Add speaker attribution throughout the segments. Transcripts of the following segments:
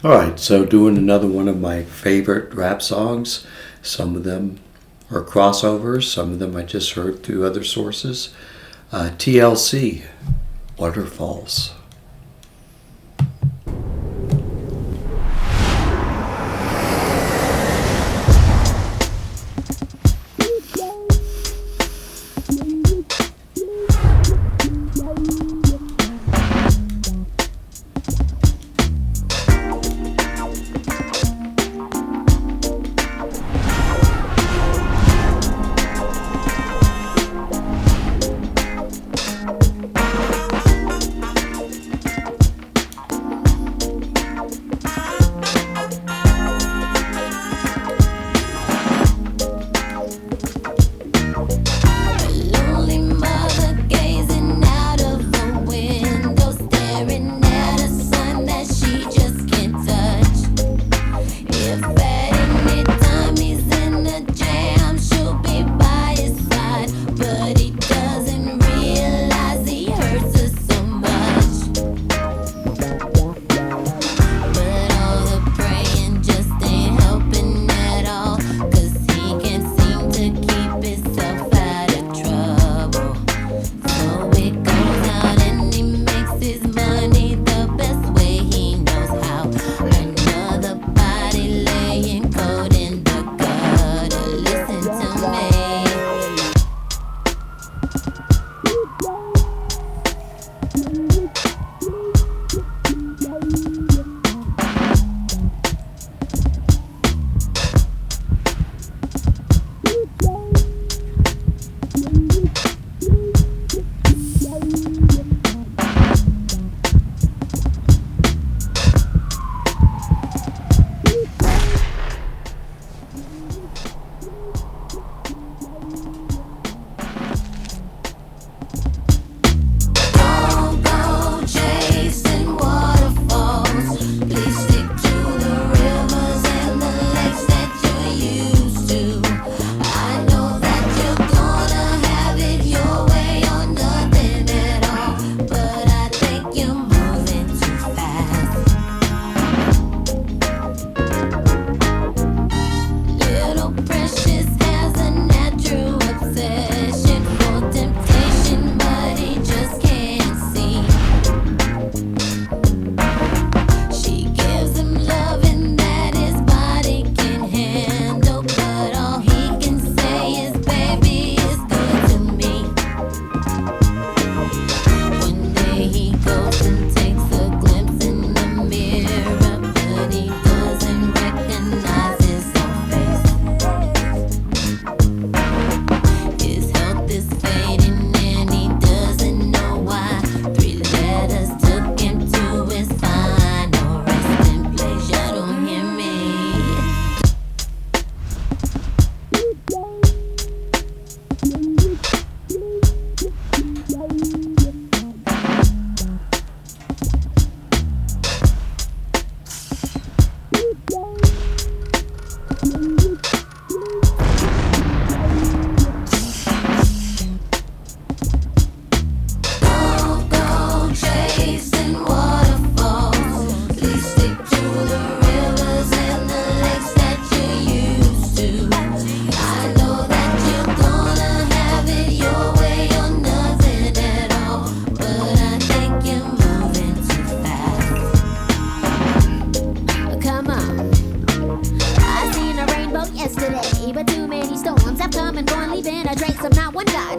Speaker 1: Alright, so doing another one of my favorite rap songs. Some of them are crossovers, some of them I just heard through other sources. TLC, Waterfalls.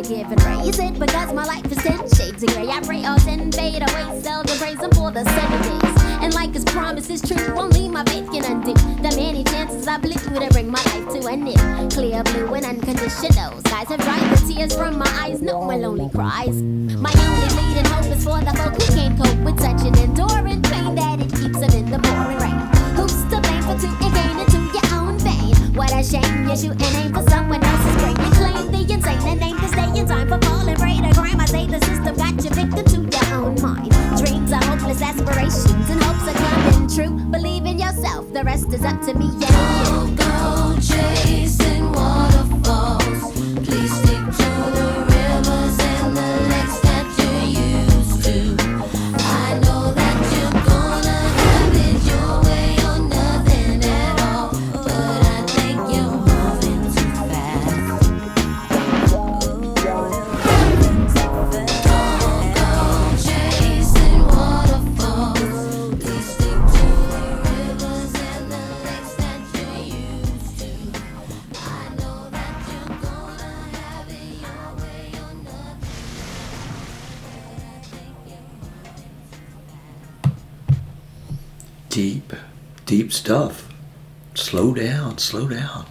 Speaker 2: given reason because my life is 10 shades of gray. I pray all 10 fade away, seldom praise him for the 7 days. And like his promise is true, only my faith can undo the many chances I blew to bring my life to an end. Clear blue and unconditional skies have dried the tears from my eyes, no more lonely cries. My only leading hope is for the folk who can't cope with such an enduring pain that it keeps them in the pouring rain. Who's to blame for two and gain into your own vein? What a shame, you shoot an aim for someone else's brain. You claim the insane and aim to stay in time for falling prey to crime. I say the system got you victim to your own mind. Dreams are hopeless aspirations and hopes are coming true. Believe in yourself, the rest is up to me and you.
Speaker 3: Go chasing waterfalls. Please stick to the rivers and the lakes that you're used to. I know that you're gonna have it your way
Speaker 1: deep, deep stuff. Slow down, slow down.